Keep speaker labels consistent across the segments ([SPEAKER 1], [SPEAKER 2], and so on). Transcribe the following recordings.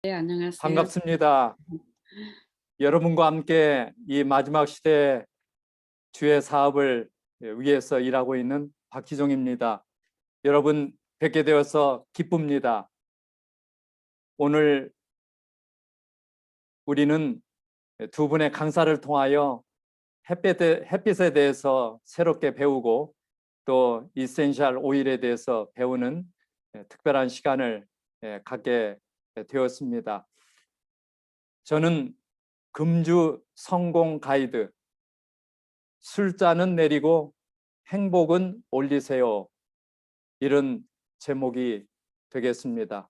[SPEAKER 1] 네, 안녕하세요.
[SPEAKER 2] 반갑습니다. 여러분과 함께 이 마지막 시대 주의 사업을 위해서 일하고 있는 박희종입니다. 여러분 뵙게 되어서 기쁩니다. 오늘 우리는 두 분의 강사를 통하여 햇빛에 대해서 새롭게 배우고 또 이센셜 오일에 대해서 배우는 특별한 시간을 갖게 되었습니다. 저는 금주 성공 가이드, 술잔은 내리고 행복은 올리세요, 이런 제목이 되겠습니다.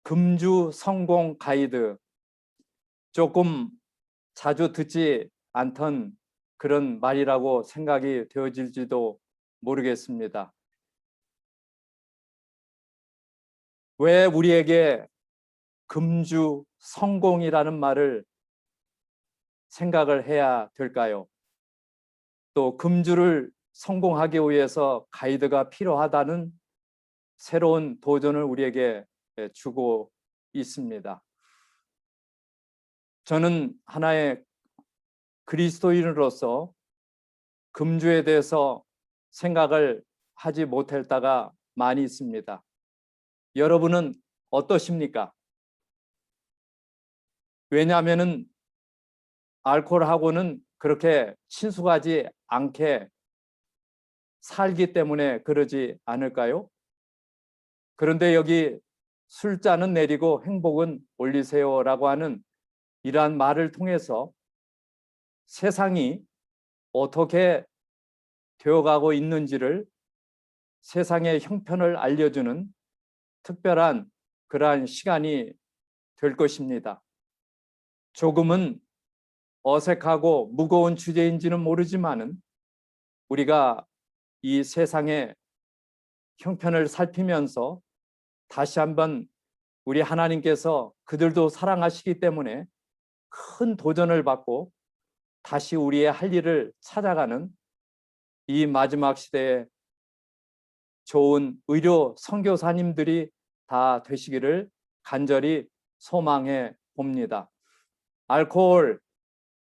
[SPEAKER 2] 금주 성공 가이드, 조금 자주 듣지 않던 그런 말이라고 생각이 되어질지도 모르겠습니다. 왜 우리에게 금주 성공이라는 말을 생각을 해야 될까요? 또 금주를 성공하기 위해서 가이드가 필요하다는 새로운 도전을 우리에게 주고 있습니다. 저는 하나의 그리스도인으로서 금주에 대해서 생각을 하지 못할 때가 많이 있습니다. 여러분은 어떠십니까? 왜냐하면 알코올하고는 그렇게 친숙하지 않게 살기 때문에 그러지 않을까요? 그런데 여기 술잔은 내리고 행복은 올리세요라고 하는 이러한 말을 통해서 세상이 어떻게 되어가고 있는지를, 세상의 형편을 알려주는 특별한 그러한 시간이 될 것입니다. 조금은 어색하고 무거운 주제인지는 모르지만은 우리가 이 세상의 형편을 살피면서 다시 한번 우리 하나님께서 그들도 사랑하시기 때문에 큰 도전을 받고 다시 우리의 할 일을 찾아가는 이 마지막 시대에 좋은 의료 선교사님들이 다 되시기를 간절히 소망해 봅니다. 알코올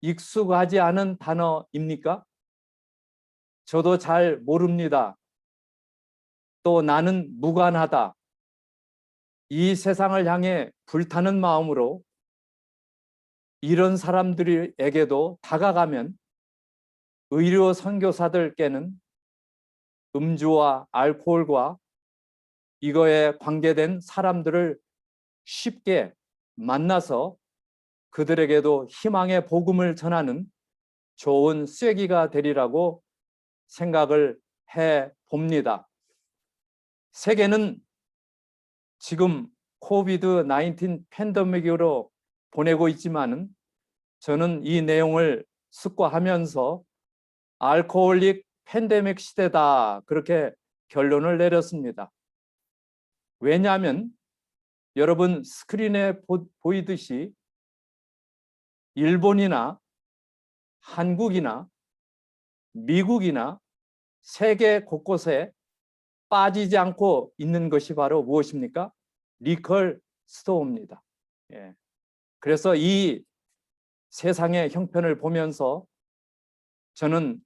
[SPEAKER 2] 익숙하지 않은 단어입니까? 저도 잘 모릅니다. 또 나는 무관하다, 이 세상을 향해 불타는 마음으로 이런 사람들에게도 다가가면 의료 선교사들께는 음주와 알코올과 이거에 관계된 사람들을 쉽게 만나서 그들에게도 희망의 복음을 전하는 좋은 쐐기가 되리라고 생각을 해 봅니다. 세계는 지금 코비드-19 팬데믹으로 보내고 있지만은 저는 이 내용을 숙고하면서 알코올릭 팬데믹 시대다, 그렇게 결론을 내렸습니다. 왜냐하면 여러분 스크린에 보이듯이 일본이나 한국이나 미국이나 세계 곳곳에 빠지지 않고 있는 것이 바로 무엇입니까? 리컬 스토어입니다. 그래서 이 세상의 형편을 보면서 저는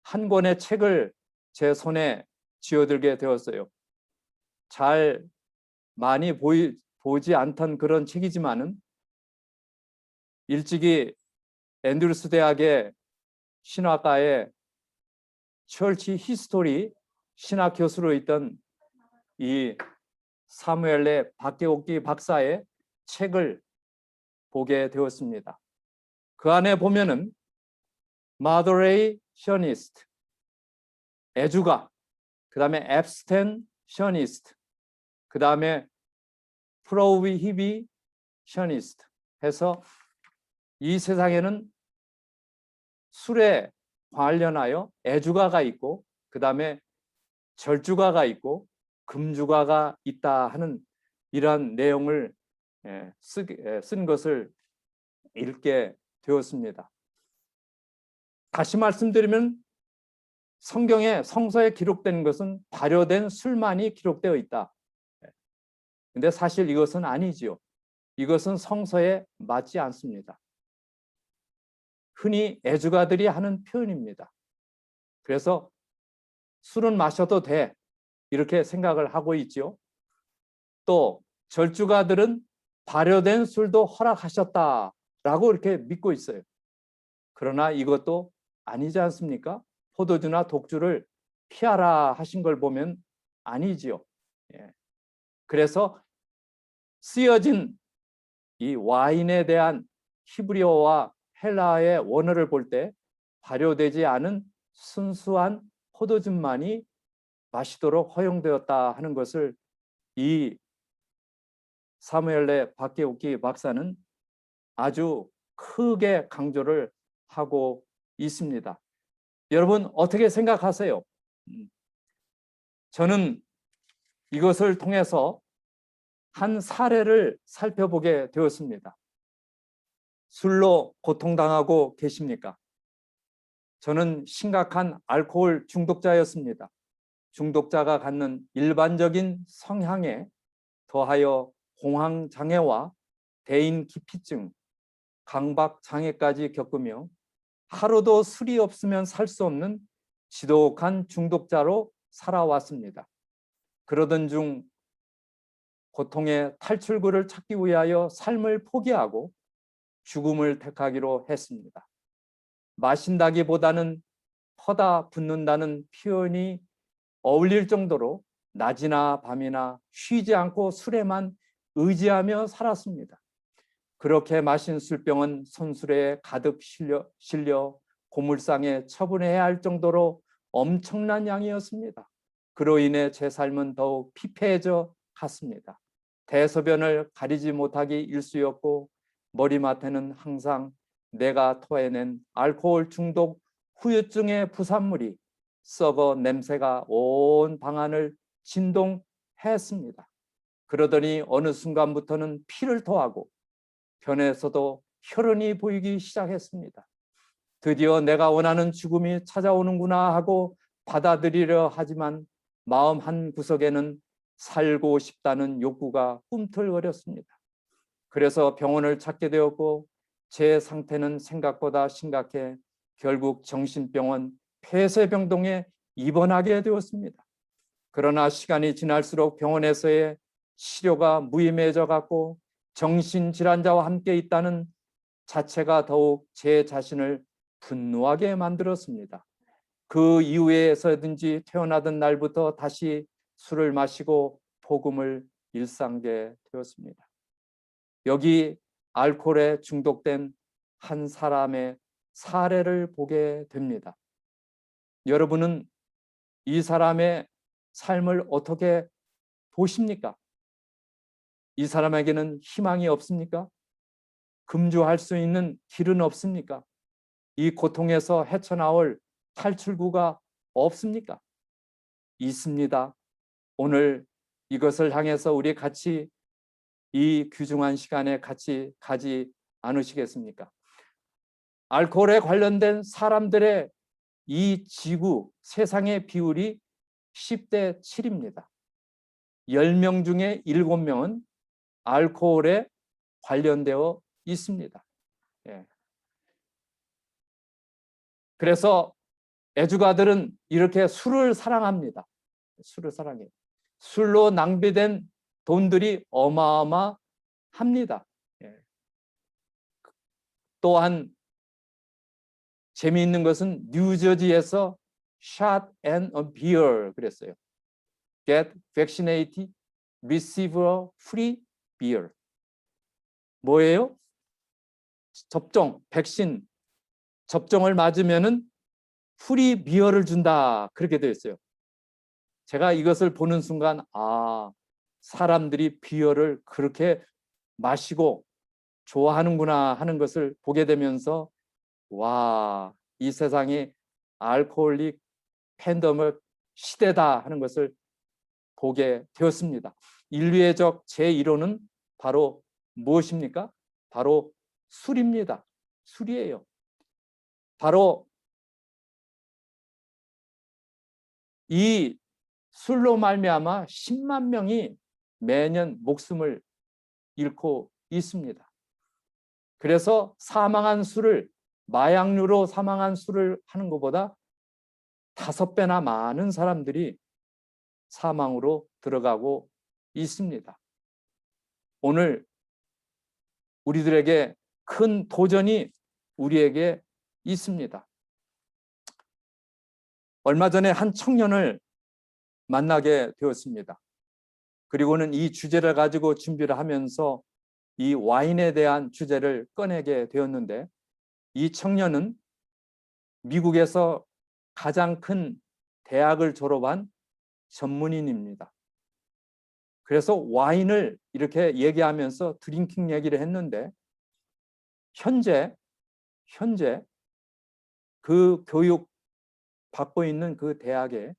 [SPEAKER 2] 한 권의 책을 제 손에 쥐어들게 되었어요. 잘 많이 보지 않던 그런 책이지만은 일찍이 앤드루스 대학의 신학과에 철치 히스토리 신학 교수로 있던 이 사무엘레 박계옥기 박사의 책을 보게 되었습니다. 그 안에 보면은 moderationist, 애주가, 그 다음에 abstentionist, 그 다음에 prohibitionist 해서 이 세상에는 술에 관련하여 애주가가 있고 그 다음에 절주가가 있고 금주가가 있다 하는 이러한 내용을 쓴 것을 읽게 되었습니다. 다시 말씀드리면 성경에, 성서에 기록된 것은 발효된 술만이 기록되어 있다. 근데 사실 이것은 아니지요. 이것은 성서에 맞지 않습니다. 흔히 애주가들이 하는 표현입니다. 그래서 술은 마셔도 돼 이렇게 생각을 하고 있죠. 또 절주가들은 발효된 술도 허락하셨다라고 이렇게 믿고 있어요. 그러나 이것도 아니지 않습니까? 포도주나 독주를 피하라 하신 걸 보면 아니지요. 예. 그래서 쓰여진 이 와인에 대한 히브리어와 헬라어의 원어를 볼 때 발효되지 않은 순수한 포도주만이 마시도록 허용되었다 하는 것을 이 사무엘레 박계옥기 박사는 아주 크게 강조를 하고 있습니다. 여러분 어떻게 생각하세요? 저는 이것을 통해서 한 사례를 살펴보게 되었습니다. 술로 고통당하고 계십니까? 저는 심각한 알코올 중독자였습니다. 중독자가 갖는 일반적인 성향에 더하여 공황장애와 대인기피증, 강박장애까지 겪으며 하루도 술이 없으면 살 수 없는 지독한 중독자로 살아왔습니다. 그러던 중 고통의 탈출구를 찾기 위하여 삶을 포기하고 죽음을 택하기로 했습니다. 마신다기보다는 퍼다 붓는다는 표현이 어울릴 정도로 낮이나 밤이나 쉬지 않고 술에만 의지하며 살았습니다. 그렇게 마신 술병은 손수레에 가득 실려 고물상에 처분해야 할 정도로 엄청난 양이었습니다. 그로 인해 제 삶은 더욱 피폐해져 갔습니다. 대소변을 가리지 못하기 일쑤였고 머리맡에는 항상 내가 토해낸 알코올 중독 후유증의 부산물이 썩어 냄새가 온 방안을 진동했습니다. 그러더니 어느 순간부터는 피를 토하고 변에서도 혈흔이 보이기 시작했습니다. 드디어 내가 원하는 죽음이 찾아오는구나 하고 받아들이려 하지만 마음 한 구석에는 살고 싶다는 욕구가 꿈틀거렸습니다. 그래서 병원을 찾게 되었고 제 상태는 생각보다 심각해 결국 정신병원 폐쇄병동에 입원하게 되었습니다. 그러나 시간이 지날수록 병원에서의 치료가 무의미해져 갔고 정신질환자와 함께 있다는 자체가 더욱 제 자신을 분노하게 만들었습니다. 그 이후에서든지 태어나던 날부터 다시 술을 마시고 복음을 일삼게 되었습니다. 여기 알코올에 중독된 한 사람의 사례를 보게 됩니다. 여러분은 이 사람의 삶을 어떻게 보십니까? 이 사람에게는 희망이 없습니까? 금주할 수 있는 길은 없습니까? 이 고통에서 헤쳐나올 탈출구가 없습니까? 있습니다. 오늘 이것을 향해서 우리 같이 이 귀중한 시간에 같이 가지 않으시겠습니까? 알코올에 관련된 사람들의 이 지구, 세상의 비율이 10대 7입니다. 10명 중에 7명은 알코올에 관련되어 있습니다. 예. 그래서 애주가들은 이렇게 술을 사랑합니다. 술을 사랑해요. 술로 낭비된 돈들이 어마어마합니다. 예. 또한 재미있는 것은 뉴저지에서 shot and a beer 그랬어요. Get vaccinated, receive a free beer. 뭐예요? 접종, 백신 접종을 맞으면은 프리 비어를 준다 그렇게 되어 있어요. 제가 이것을 보는 순간 사람들이 비어를 그렇게 마시고 좋아하는구나 하는 것을 보게 되면서 와, 이 세상이 알코올릭 팬데믹 시대다 하는 것을 보게 되었습니다. 인류애적 제1호는 바로 무엇입니까? 바로 술입니다. 술이에요. 바로 이 술로 말미암아 10만 명이 매년 목숨을 잃고 있습니다. 그래서 사망한 수를 마약류로 사망한 수를 하는 것보다 5배나 많은 사람들이 사망으로 들어가고 있습니다. 오늘 우리들에게 큰 도전이 우리에게 있습니다. 얼마 전에 한 청년을 만나게 되었습니다. 그리고는 이 주제를 가지고 준비를 하면서 이 와인에 대한 주제를 꺼내게 되었는데, 이 청년은 미국에서 가장 큰 대학을 졸업한 전문인입니다. 그래서 와인을 이렇게 얘기하면서 드링킹 얘기를 했는데, 현재 그 교육 받고 있는 그 대학에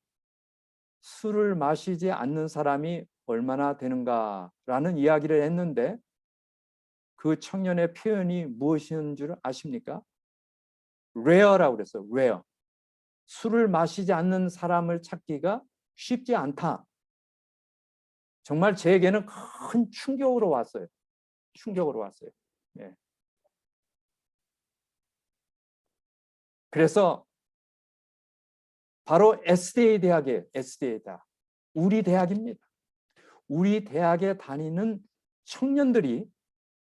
[SPEAKER 2] 술을 마시지 않는 사람이 얼마나 되는가라는 이야기를 했는데, 그 청년의 표현이 무엇인 줄 아십니까? rare라고 그랬어요. rare. 술을 마시지 않는 사람을 찾기가 쉽지 않다. 정말 제게는 큰 충격으로 왔어요. 충격으로 왔어요. 예. 그래서 바로 SDA 대학이에요. SDA 대학. 우리 대학입니다. 우리 대학에 다니는 청년들이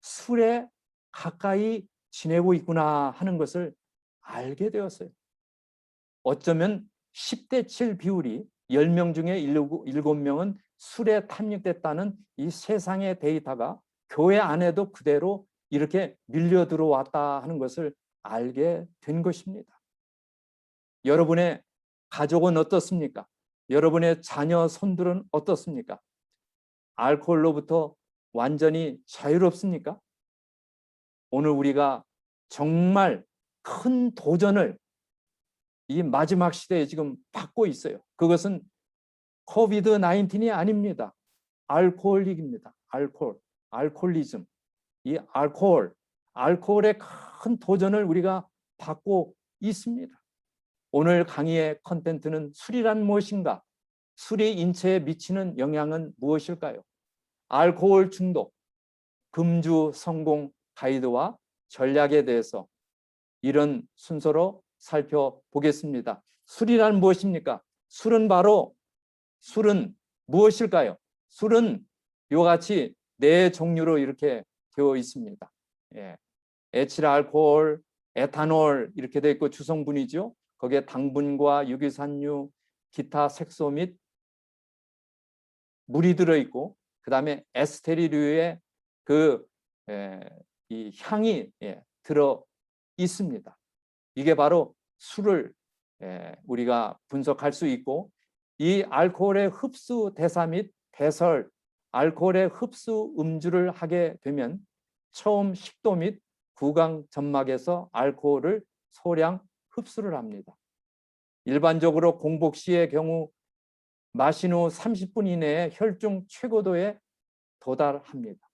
[SPEAKER 2] 술에 가까이 지내고 있구나 하는 것을 알게 되었어요. 어쩌면 10대 7 비율이 10명 중에 7명은 술에 탐닉됐다는 이 세상의 데이터가 교회 안에도 그대로 이렇게 밀려 들어왔다 하는 것을 알게 된 것입니다. 여러분의 가족은 어떻습니까? 여러분의 자녀 손들은 어떻습니까? 알코올로부터 완전히 자유롭습니까? 오늘 우리가 정말 큰 도전을 이 마지막 시대에 지금 받고 있어요. 그것은 코비드 19이 아닙니다. 알코올릭입니다. 알코올리즘. 이 알코올의 큰 도전을 우리가 받고 있습니다. 오늘 강의의 컨텐츠는 술이란 무엇인가? 술이 인체에 미치는 영향은 무엇일까요? 알코올 중독, 금주 성공 가이드와 전략에 대해서 이런 순서로 살펴보겠습니다. 술이란 무엇입니까? 술은 무엇일까요? 술은 이와 같이 4종류로 이렇게 되어 있습니다. 예. 에틸 알코올, 에탄올 이렇게 되어 있고 주성분이죠. 거기에 당분과 유기산류, 기타 색소 및 물이 들어있고, 그 다음에 에스테리류의 이 향이 들어 있습니다. 이게 바로 술을 우리가 분석할 수 있고, 이 알코올의 흡수 대사 및 배설, 알코올의 흡수 음주를 하게 되면 처음 식도 및 구강 점막에서 알코올을 소량 흡수를 합니다. 일반적으로 공복 시의 경우 마신 후 30분 이내에 혈중 최고도에 도달합니다.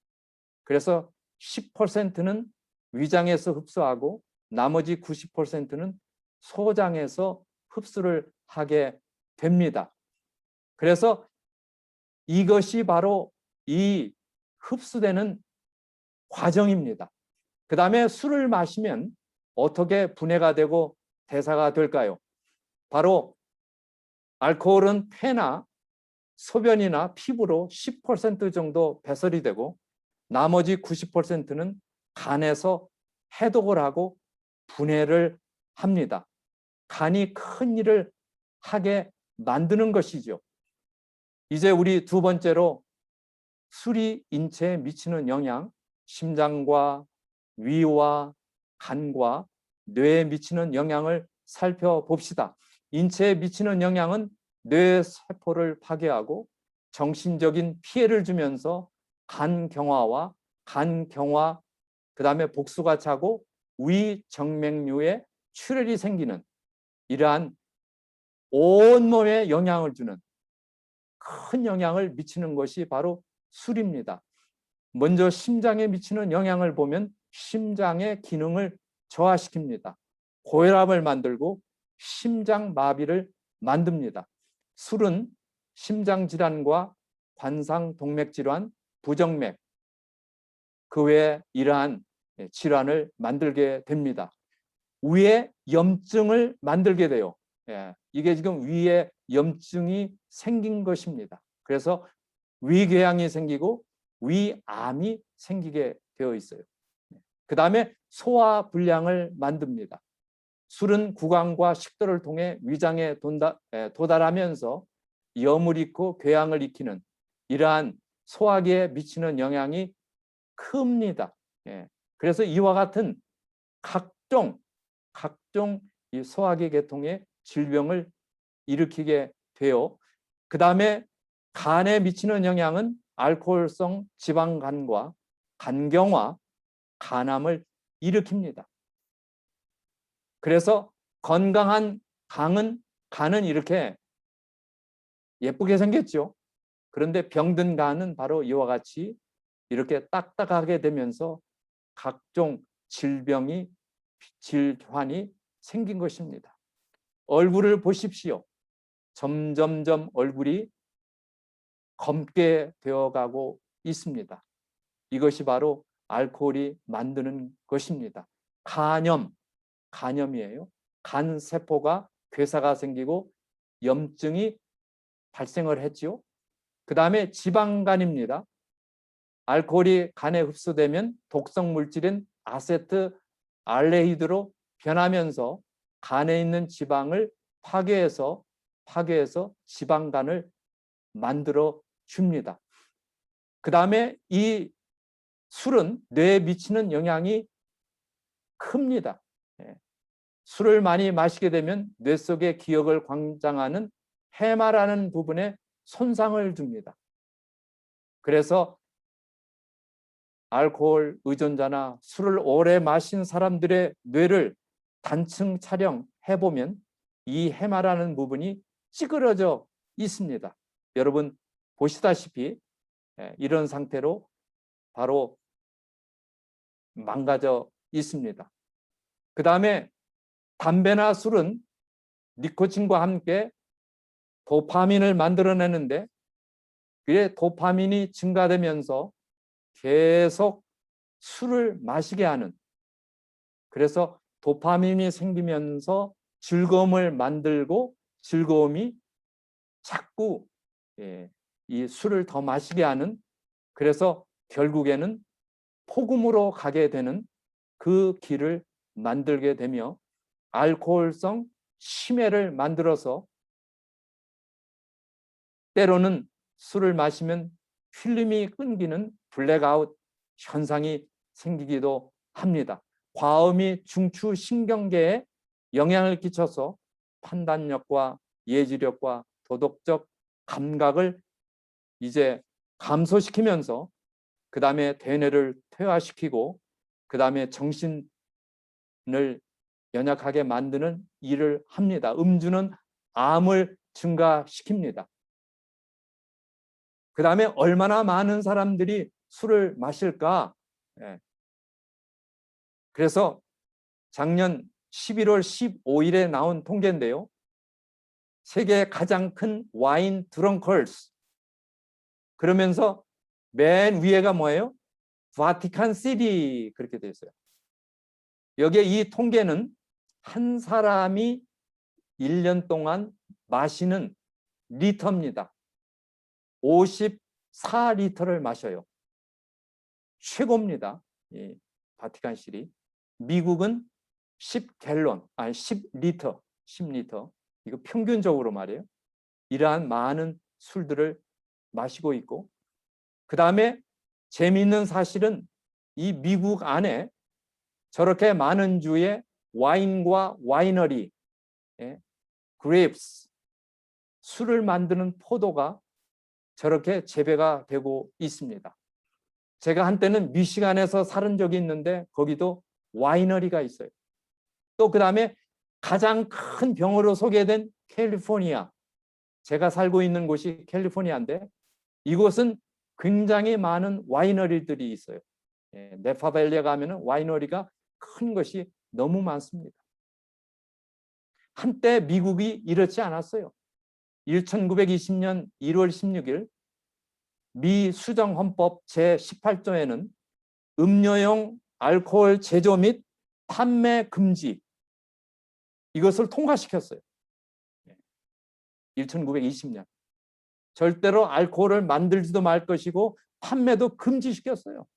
[SPEAKER 2] 그래서 10%는 위장에서 흡수하고 나머지 90%는 소장에서 흡수를 하게 됩니다. 그래서 이것이 바로 이 흡수되는 과정입니다. 그 다음에 술을 마시면 어떻게 분해가 되고 대사가 될까요? 바로 알코올은 폐나 소변이나 피부로 10% 정도 배설이 되고 나머지 90%는 간에서 해독을 하고 분해를 합니다. 간이 큰 일을 하게 만드는 것이죠. 이제 우리 두 번째로 술이 인체에 미치는 영향, 심장과 위와 간과 뇌에 미치는 영향을 살펴봅시다. 인체에 미치는 영향은 뇌 세포를 파괴하고 정신적인 피해를 주면서 간경화와 간경화, 그 다음에 복수가 차고 위정맥류에 출혈이 생기는 이러한 온몸에 영향을 주는 큰 영향을 미치는 것이 바로 술입니다. 먼저 심장에 미치는 영향을 보면 심장의 기능을 저하시킵니다. 고혈압을 만들고 심장마비를 만듭니다. 술은 심장질환과 관상동맥질환, 부정맥, 그 외에 이러한 질환을 만들게 됩니다. 위에 염증을 만들게 돼요. 이게 지금 위에 염증이 생긴 것입니다. 그래서 위궤양이 생기고 위암이 생기게 되어 있어요. 그 다음에 소화불량을 만듭니다. 술은 구강과 식도를 통해 위장에 도달하면서 염을 잃고 궤양을 익히는 이러한 소화기에 미치는 영향이 큽니다. 그래서 이와 같은 각종 이 소화기 계통의 질병을 일으키게 돼요. 그 다음에 간에 미치는 영향은 알코올성 지방간과 간경화, 간암을 일으킵니다. 그래서 건강한 간은 이렇게 예쁘게 생겼죠. 그런데 병든 간은 바로 이와 같이 이렇게 딱딱하게 되면서 각종 질환이 생긴 것입니다. 얼굴을 보십시오. 점점점 얼굴이 검게 되어가고 있습니다. 이것이 바로 알코올이 만드는 것입니다. 간염이에요. 간 세포가 괴사가 생기고 염증이 발생을 했죠. 그 다음에 지방간입니다. 알코올이 간에 흡수되면 독성 물질인 아세트알데히드로 변하면서 간에 있는 지방을 파괴해서 지방간을 만들어 줍니다. 그 다음에 이 술은 뇌에 미치는 영향이 큽니다. 술을 많이 마시게 되면 뇌 속의 기억을 관장하는 해마라는 부분에 손상을 줍니다. 그래서 알코올 의존자나 술을 오래 마신 사람들의 뇌를 단층 촬영해 보면 이 해마라는 부분이 찌그러져 있습니다. 여러분 보시다시피 이런 상태로 바로 망가져 있습니다. 그 다음에 담배나 술은 니코틴과 함께 도파민을 만들어내는데 그게 도파민이 증가되면서 계속 술을 마시게 하는, 그래서 도파민이 생기면서 즐거움을 만들고 즐거움이 자꾸 이 술을 더 마시게 하는, 그래서 결국에는 폭음으로 가게 되는 그 길을 만들게 되며 알코올성 치매를 만들어서 때로는 술을 마시면 필름이 끊기는 블랙아웃 현상이 생기기도 합니다. 과음이 중추신경계에 영향을 끼쳐서 판단력과 예지력과 도덕적 감각을 이제 감소시키면서 그 다음에 대뇌를 퇴화시키고 그 다음에 정신을 연약하게 만드는 일을 합니다. 음주는 암을 증가시킵니다. 그 다음에 얼마나 많은 사람들이 술을 마실까? 그래서 작년 11월 15일에 나온 통계인데요. 세계 가장 큰 와인 드렁커스, 그러면서 맨 위에가 뭐예요? 바티칸 시티, 그렇게 되어 있어요. 여기에 이 통계는 한 사람이 1년 동안 마시는 리터입니다. 54리터를 마셔요. 최고입니다. 이 바티칸 시티. 미국은 10리터. 이거 평균적으로 말이에요. 이러한 많은 술들을 마시고 있고, 그 다음에 재미있는 사실은 이 미국 안에 저렇게 많은 주의 와인과 와이너리, 그레이프스, 술을 만드는 포도가 저렇게 재배가 되고 있습니다. 제가 한때는 미시간에서 살은 적이 있는데 거기도 와이너리가 있어요. 또 그 다음에 가장 큰 병으로 소개된 캘리포니아, 제가 살고 있는 곳이 캘리포니아인데 이곳은 굉장히 많은 와이너리들이 있어요. 네파밸리에 가면은 와이너리가 큰 것이 너무 많습니다. 한때 미국이 이렇지 않았어요. 1920년 1월 16일 미 수정헌법 제18조에는 음료용 알코올 제조 및 판매 금지 이것을 통과시켰어요. 1920년. 절대로 알코올을 만들지도 말 것이고 판매도 금지시켰어요.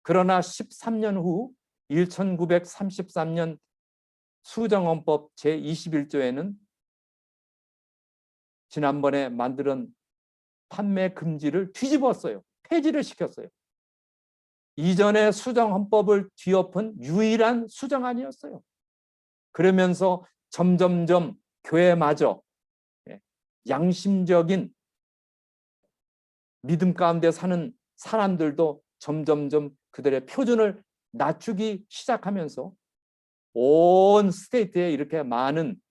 [SPEAKER 2] 그러나 13년 후 1933년 수정헌법 제21조에는 지난번에 만든 판매 금지를 뒤집었어요. 폐지를 시켰어요. 이전의 수정헌법을 뒤엎은 유일한 수정안이었어요. 그러면서 점점점 교회마저 양심적인 믿음 가운데 사는 사람들도 점점점 그들의 표준을 낮추기 시작하면서 온 스테이트에 이렇게 많은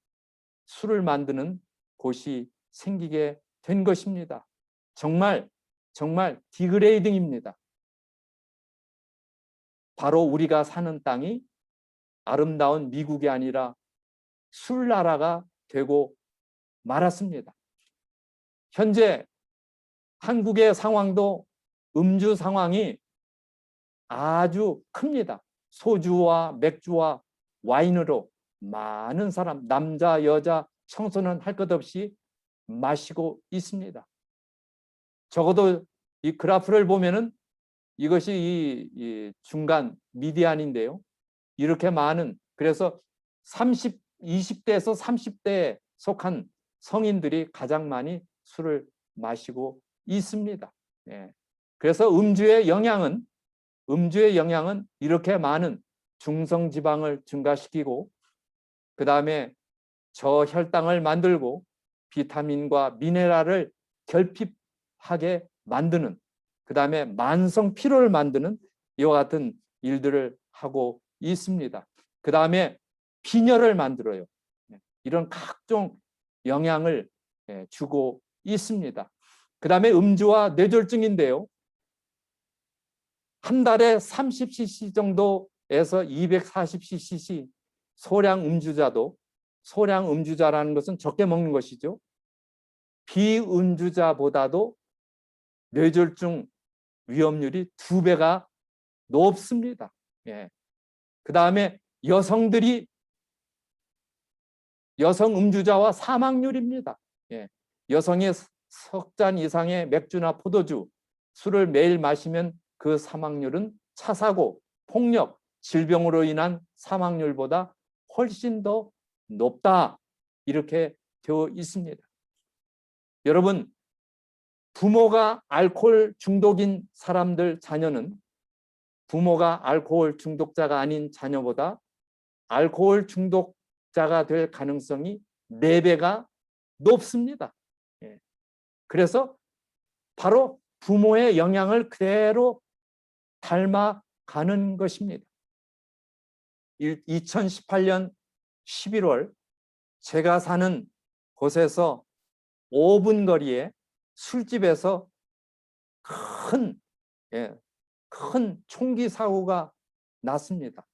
[SPEAKER 2] 술을 만드는 곳이 생기게 된 것입니다. 정말 디그레이딩입니다. 바로 우리가 사는 땅이 아름다운 미국이 아니라 술나라가 되고 말았습니다. 현재 한국의 상황도 음주 상황이 아주 큽니다. 소주와 맥주와 와인으로 많은 사람, 남자, 여자, 청소년 할 것 없이 마시고 있습니다. 적어도 이 그래프를 보면은 이것이 이 중간 미디안인데요. 이렇게 많은, 그래서 20대에서 30대에 속한 성인들이 가장 많이 술을 마시고 있습니다. 예. 그래서 음주의 영향은 이렇게 많은 중성지방을 증가시키고 그 다음에 저혈당을 만들고 비타민과 미네랄을 결핍하게 만드는, 그 다음에 만성 피로를 만드는 이와 같은 일들을 하고 있습니다. 그 다음에 빈혈을 만들어요. 이런 각종 영향을 주고 있습니다. 그 다음에 음주와 뇌졸중인데요. 한 달에 30cc 정도에서 240cc 소량 음주자라는 것은 적게 먹는 것이죠. 비음주자보다도 뇌졸중 위험률이 2배가 높습니다. 예. 그 다음에 여성 음주자와 사망률입니다. 예. 여성이 석 잔 이상의 맥주나 포도주, 술을 매일 마시면 그 사망률은 차사고, 폭력, 질병으로 인한 사망률보다 훨씬 더 높다. 이렇게 되어 있습니다. 여러분, 부모가 알코올 중독인 사람들 자녀는 부모가 알코올 중독자가 아닌 자녀보다 알코올 중독자가 될 가능성이 4배가 높습니다. 그래서 바로 부모의 영향을 그대로 닮아가는 것입니다. 2018년 11월 제가 사는 곳에서 5분 거리에 술집에서 큰 총기 사고가 났습니다.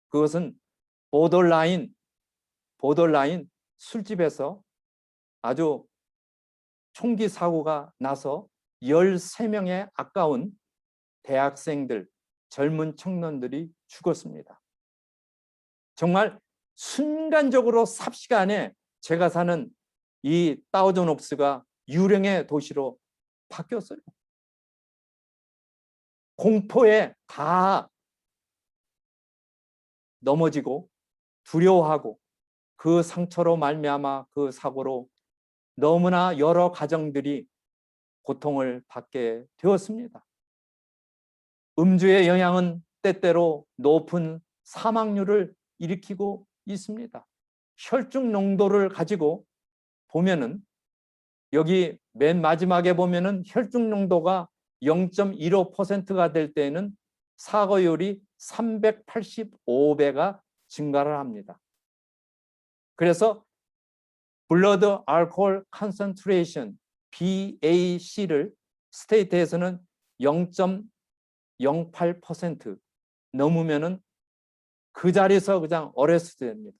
[SPEAKER 2] 그것은 보더라인 술집에서 아주 총기 사고가 나서 13명의 아까운 대학생들, 젊은 청년들이 죽었습니다. 정말 순간적으로 삽시간에 제가 사는 이 다우존 옥스가 유령의 도시로 바뀌었어요. 공포에 다 넘어지고 두려워하고 그 상처로 말미암아 그 사고로 너무나 여러 가정들이 고통을 받게 되었습니다. 음주의 영향은 때때로 높은 사망률을 일으키고 있습니다. 혈중 농도를 가지고 보면은 여기 맨 마지막에 보면은 혈중 농도가 0.15%가 될 때에는 사고율이 385배가 증가를 합니다. 그래서 Blood Alcohol Concentration BAC를 스테이트에서는 0.08% 넘으면은 그 자리에서 그냥 어레스트 됩니다.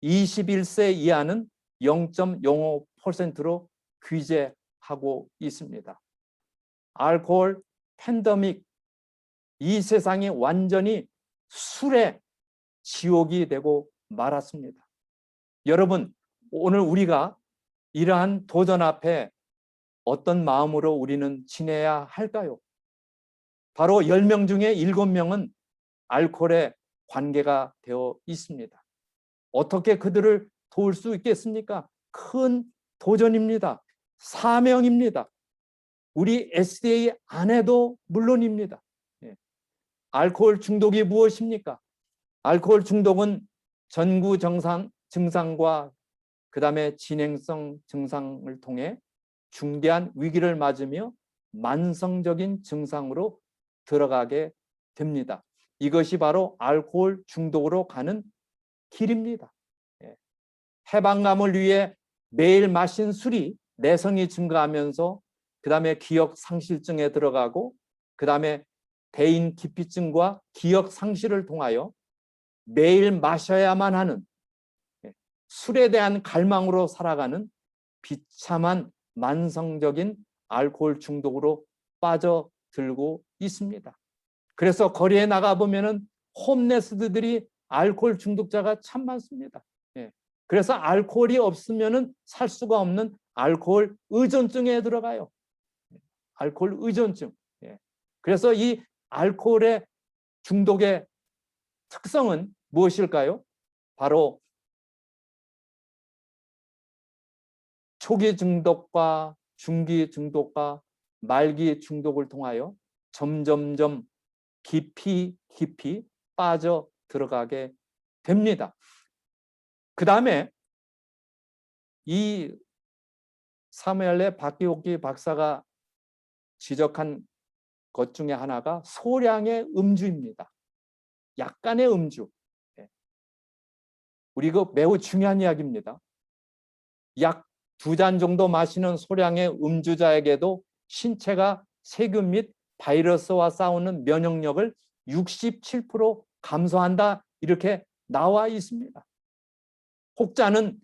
[SPEAKER 2] 21세 이하는 0.05%로 규제하고 있습니다. 알코올 팬데믹 이 세상이 완전히 술의 지옥이 되고 말았습니다. 여러분, 오늘 우리가 이러한 도전 앞에 어떤 마음으로 우리는 지내야 할까요? 바로 10명 중에 7명은 알코올에 관계가 되어 있습니다. 어떻게 그들을 도울 수 있겠습니까? 큰 도전입니다. 사명입니다. 우리 SDA 안에도 물론입니다. 알코올 중독이 무엇입니까? 알코올 중독은 전구 증상과 그 다음에 진행성 증상을 통해 중대한 위기를 맞으며 만성적인 증상으로 들어가게 됩니다. 이것이 바로 알코올 중독으로 가는 길입니다. 해방감을 위해 매일 마신 술이 내성이 증가하면서 그 다음에 기억 상실증에 들어가고 그 다음에 대인 기피증과 기억 상실을 통하여 매일 마셔야만 하는 술에 대한 갈망으로 살아가는 비참한 만성적인 알코올 중독으로 빠져들고 있습니다. 그래서 거리에 나가보면은 홈레스들이 알코올 중독자가 참 많습니다. 그래서 알코올이 없으면은 살 수가 없는 알코올 의존증에 들어가요. 알코올 의존증. 그래서 이 알코올의 중독의 특성은 무엇일까요? 바로 초기 중독과 중기 중독과 말기 중독을 통하여 점점점 깊이 빠져 들어가게 됩니다. 그 다음에 이 사무엘의 박기옥기 박사가 지적한 것 중에 하나가 소량의 음주입니다. 약간의 음주. 우리 그 매우 중요한 이야기입니다. 약 2잔 정도 마시는 소량의 음주자에게도 신체가 세균 및 바이러스와 싸우는 면역력을 67% 감소한다 이렇게 나와 있습니다. 혹자는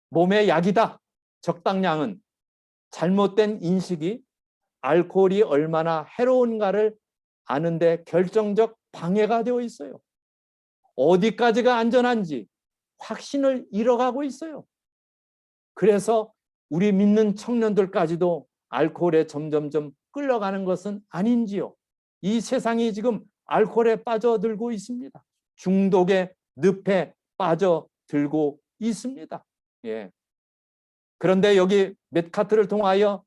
[SPEAKER 2] 몸의 약이다. 적당량은 잘못된 인식이 알코올이 얼마나 해로운가를 아는데 결정적 방해가 되어 있어요. 어디까지가 안전한지 확신을 잃어가고 있어요. 그래서 우리 믿는 청년들까지도 알코올에 점점점 끌려가는 것은 아닌지요. 이 세상이 지금 알코올에 빠져들고 있습니다. 중독의 늪에 빠져들고 있습니다. 그런데 여기 메카트를 통하여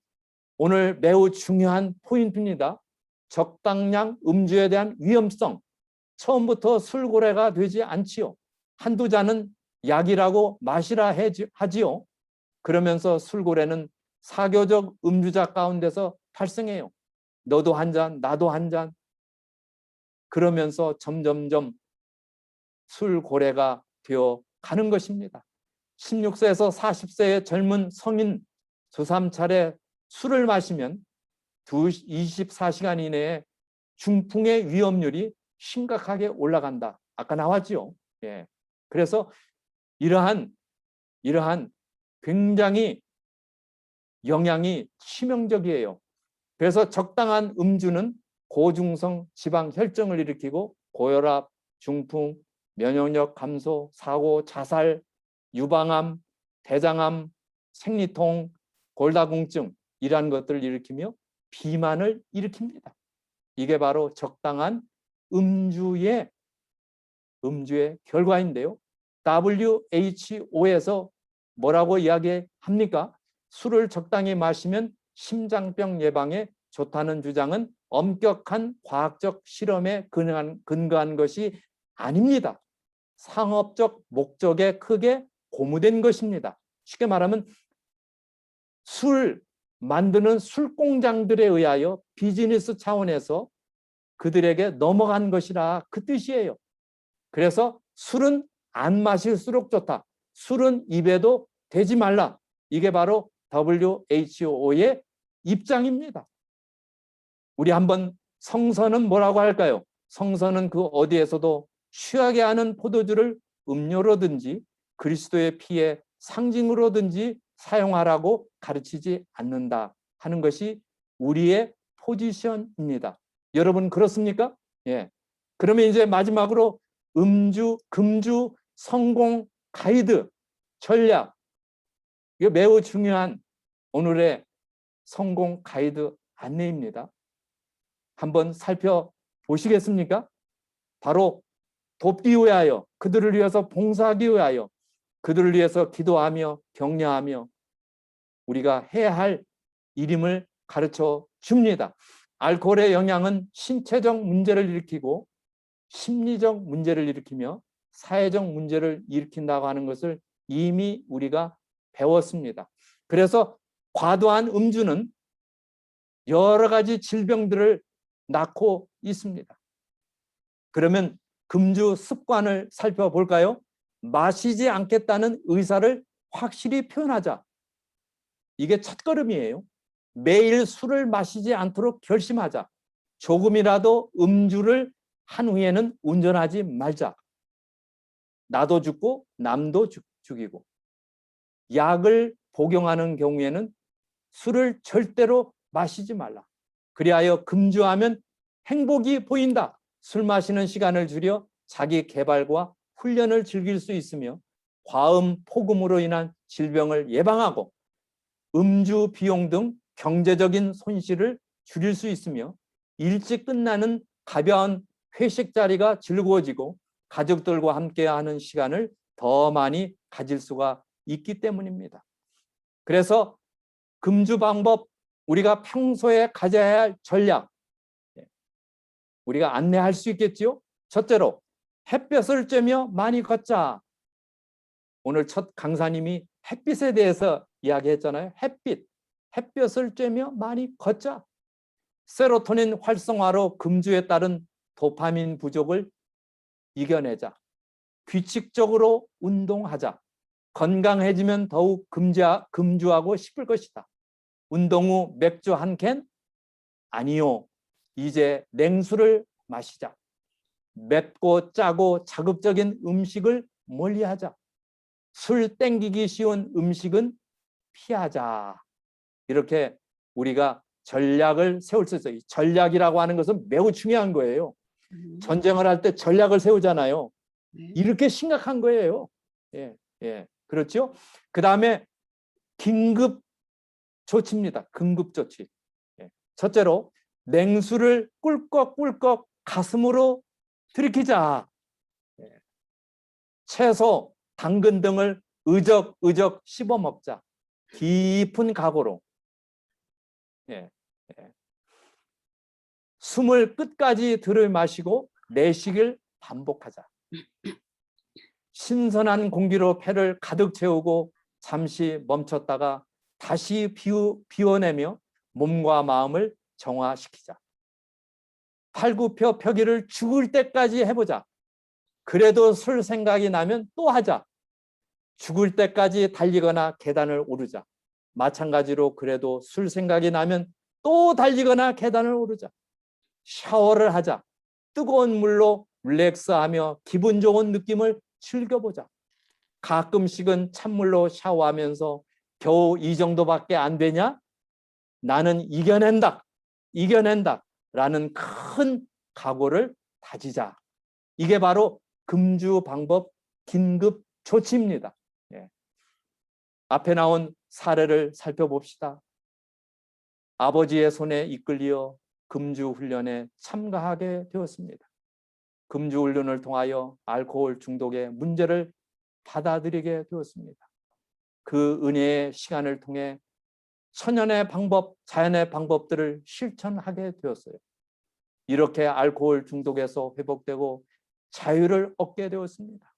[SPEAKER 2] 오늘 매우 중요한 포인트입니다. 적당량 음주에 대한 위험성. 처음부터 술고래가 되지 않지요. 한두 잔은 약이라고 마시라 하지요. 그러면서 술고래는 사교적 음주자 가운데서 발생해요. 너도 한 잔, 나도 한 잔. 그러면서 점점점 술고래가 되어 가는 것입니다. 16세에서 40세의 젊은 성인 2~3차례 술을 마시면 24시간 이내에 중풍의 위험률이 심각하게 올라간다. 아까 나왔죠. 그래서 이러한 굉장히 영향이 치명적이에요. 그래서 적당한 음주는 고중성 지방 혈증을 일으키고 고혈압, 중풍, 면역력 감소, 사고, 자살, 유방암, 대장암, 생리통, 골다공증 이러한 것들을 일으키며 비만을 일으킵니다. 이게 바로 적당한 음주의 결과인데요. WHO에서 뭐라고 이야기합니까? 술을 적당히 마시면 심장병 예방에 좋다는 주장은 엄격한 과학적 실험에 근거한 것이 아닙니다. 상업적 목적에 크게 고무된 것입니다. 쉽게 말하면 술 만드는 술 공장들에 의하여 비즈니스 차원에서 그들에게 넘어간 것이라 그 뜻이에요. 그래서 술은 안 마실수록 좋다. 술은 입에도 대지 말라. 이게 바로 WHO의 입장입니다. 우리 한번 성서는 뭐라고 할까요? 성서는 그 어디에서도 취하게 하는 포도주를 음료로든지 그리스도의 피의 상징으로든지 사용하라고 가르치지 않는다 하는 것이 우리의 포지션입니다. 여러분 그렇습니까? 예. 그러면 이제 마지막으로 금주 성공 가이드 전략. 이게 매우 중요한 오늘의 성공 가이드 안내입니다. 한번 살펴보시겠습니까? 바로 돕기 위하여, 그들을 위해서 봉사하기 위하여, 그들을 위해서 기도하며 격려하며 우리가 해야 할 일임을 가르쳐 줍니다. 알코올의 영향은 신체적 문제를 일으키고 심리적 문제를 일으키며 사회적 문제를 일으킨다고 하는 것을 이미 우리가 배웠습니다. 그래서 과도한 음주는 여러 가지 질병들을 낳고 있습니다. 그러면 금주 습관을 살펴볼까요? 마시지 않겠다는 의사를 확실히 표현하자. 이게 첫걸음이에요. 매일 술을 마시지 않도록 결심하자. 조금이라도 음주를 한 후에는 운전하지 말자. 나도 죽고 남도 죽이고. 약을 복용하는 경우에는 술을 절대로 마시지 말라. 그리하여 금주하면 행복이 보인다. 술 마시는 시간을 줄여 자기 개발과 훈련을 즐길 수 있으며 과음, 폭음으로 인한 질병을 예방하고 음주 비용 등 경제적인 손실을 줄일 수 있으며 일찍 끝나는 가벼운 회식 자리가 즐거워지고 가족들과 함께하는 시간을 더 많이 가질 수가 있기 때문입니다. 그래서 금주 방법, 우리가 평소에 가져야 할 전략, 우리가 안내할 수 있겠지요? 첫째로 햇볕을 쬐며 많이 걷자. 오늘 첫 강사님이 햇빛에 대해서 이야기했잖아요. 햇볕을 쬐며 많이 걷자. 세로토닌 활성화로 금주에 따른 도파민 부족을 이겨내자. 규칙적으로 운동하자. 건강해지면 더욱 금주하고 싶을 것이다. 운동 후 맥주 한 캔? 아니요. 이제 냉수를 마시자. 맵고 짜고 자극적인 음식을 멀리하자. 술 땡기기 쉬운 음식은 피하자. 이렇게 우리가 전략을 세울 수 있어요. 전략이라고 하는 것은 매우 중요한 거예요. 전쟁을 할 때 전략을 세우잖아요. 이렇게 심각한 거예요. 예, 예, 그렇죠? 그 다음에 긴급 조치입니다. 긴급 조치. 예. 첫째로 냉수를 꿀꺽꿀꺽 가슴으로 들이키자. 예. 채소, 당근 등을 의적의적 씹어 먹자. 깊은 각오로. 예. 예. 숨을 끝까지 들이마시고 내쉬길 반복하자. 신선한 공기로 폐를 가득 채우고 잠시 멈췄다가 다시 비워내며 몸과 마음을 정화시키자. 팔굽혀펴기를 죽을 때까지 해보자. 그래도 술 생각이 나면 또 하자. 죽을 때까지 달리거나 계단을 오르자. 마찬가지로 그래도 술 생각이 나면 또 달리거나 계단을 오르자. 샤워를 하자. 뜨거운 물로 릴렉스하며 기분 좋은 느낌을 즐겨보자. 가끔씩은 찬물로 샤워하면서 겨우 이 정도밖에 안 되냐? 나는 이겨낸다. 라는 큰 각오를 다지자. 이게 바로 금주 방법 긴급 조치입니다. 예. 앞에 나온 사례를 살펴봅시다. 아버지의 손에 이끌려 금주 훈련에 참가하게 되었습니다. 금주 훈련을 통하여 알코올 중독의 문제를 받아들이게 되었습니다. 그 은혜의 시간을 통해 천연의 방법, 자연의 방법들을 실천하게 되었어요. 이렇게 알코올 중독에서 회복되고 자유를 얻게 되었습니다.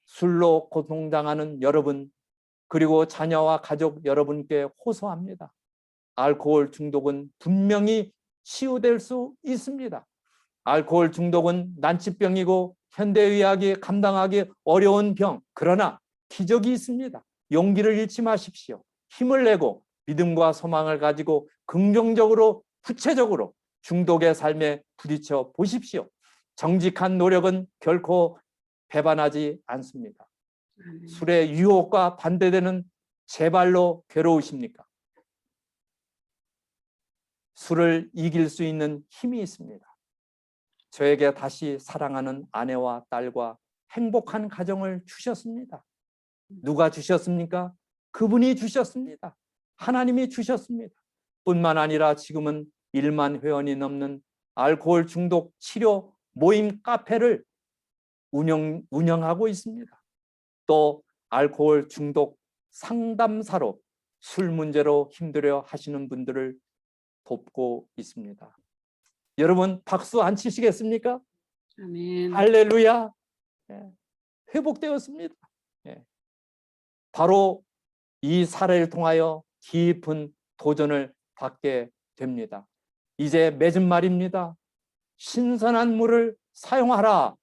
[SPEAKER 2] 술로 고통당하는 여러분, 그리고 자녀와 가족 여러분께 호소합니다. 알코올 중독은 분명히 치유될 수 있습니다. 알코올 중독은 난치병이고 현대의학이 감당하기 어려운 병, 그러나 기적이 있습니다. 용기를 잃지 마십시오. 힘을 내고 믿음과 소망을 가지고 긍정적으로 구체적으로 중독의 삶에 부딪혀 보십시오. 정직한 노력은 결코 배반하지 않습니다. 술의 유혹과 반대되는 재발로 괴로우십니까? 술을 이길 수 있는 힘이 있습니다. 저에게 다시 사랑하는 아내와 딸과 행복한 가정을 주셨습니다. 누가 주셨습니까? 그분이 주셨습니다. 하나님이 주셨습니다. 뿐만 아니라 지금은 1만 회원이 넘는 알코올 중독 치료 모임 카페를 운영하고 있습니다. 또 알코올 중독 상담사로 술 문제로 힘들어 하시는 분들을 돕고 있습니다. 여러분 박수 안 치시겠습니까?
[SPEAKER 1] 아멘.
[SPEAKER 2] 할렐루야. 회복되었습니다. 바로 이 사례를 통하여 깊은 도전을 받게 됩니다. 이제 맺은 말입니다. 신선한 물을 사용하라.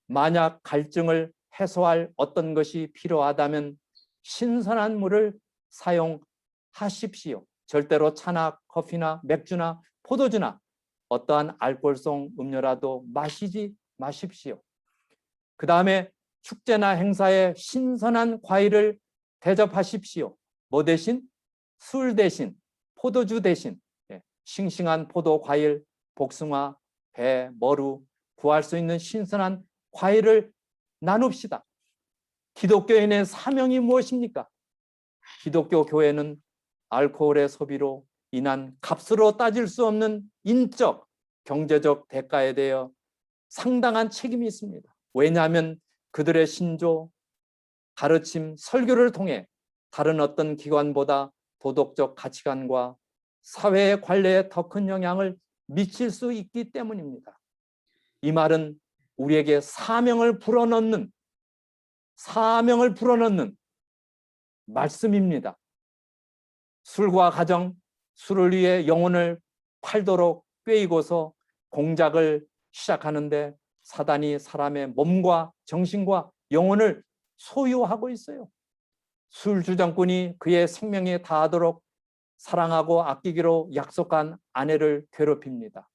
[SPEAKER 2] 만약 갈증을 해소할 어떤 것이 필요하다면 신선한 물을 사용하십시오. 절대로 차나 커피나 맥주나 포도주나 어떠한 알코올성 음료라도 마시지 마십시오. 그 다음에 축제나 행사에 신선한 과일을 대접하십시오. 뭐 대신? 술 대신, 포도주 대신 싱싱한 포도 과일, 복숭아, 배, 머루 구할 수 있는 신선한 과일을 나눕시다. 기독교인의 사명이 무엇입니까? 기독교 교회는 알코올의 소비로 인한 값으로 따질 수 없는 인적, 경제적 대가에 대해 상당한 책임이 있습니다. 왜냐하면 그들의 신조, 가르침, 설교를 통해 다른 어떤 기관보다 도덕적 가치관과 사회의 관례에 더 큰 영향을 미칠 수 있기 때문입니다. 이 말은 우리에게 사명을 불어넣는 말씀입니다. 술과 가정, 술을 위해 영혼을 팔도록 꿰이고서 공작을 시작하는데 사단이 사람의 몸과 정신과 영혼을 소유하고 있어요. 술 주정꾼이 그의 생명에 다하도록 사랑하고 아끼기로 약속한 아내를 괴롭힙니다.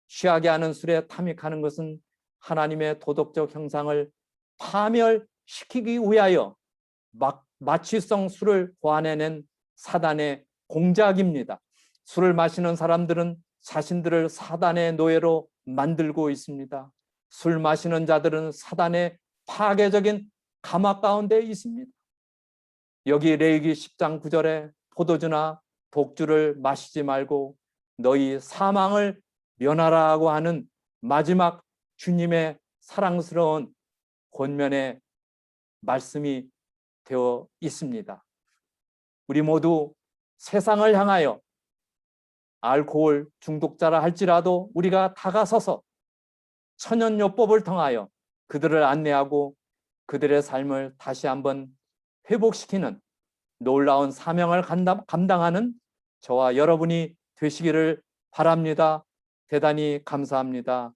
[SPEAKER 2] 취하게 하는 술에 탐닉하는 것은 하나님의 도덕적 형상을 파멸시키기 위하여 마취성 술을 고안해낸 사단의 공작입니다. 술을 마시는 사람들은 자신들을 사단의 노예로 만들고 있습니다. 술 마시는 자들은 사단의 파괴적인 감화 가운데 있습니다. 여기 레위기 10장 9절에 포도주나 독주를 마시지 말고 너희 사망을 면하라고 하는 마지막 주님의 사랑스러운 권면의 말씀이 되어 있습니다. 우리 모두 세상을 향하여 알코올 중독자라 할지라도 우리가 다가서서 천연요법을 통하여 그들을 안내하고 그들의 삶을 다시 한번 회복시키는 놀라운 사명을 감당하는 저와 여러분이 되시기를 바랍니다. 대단히 감사합니다.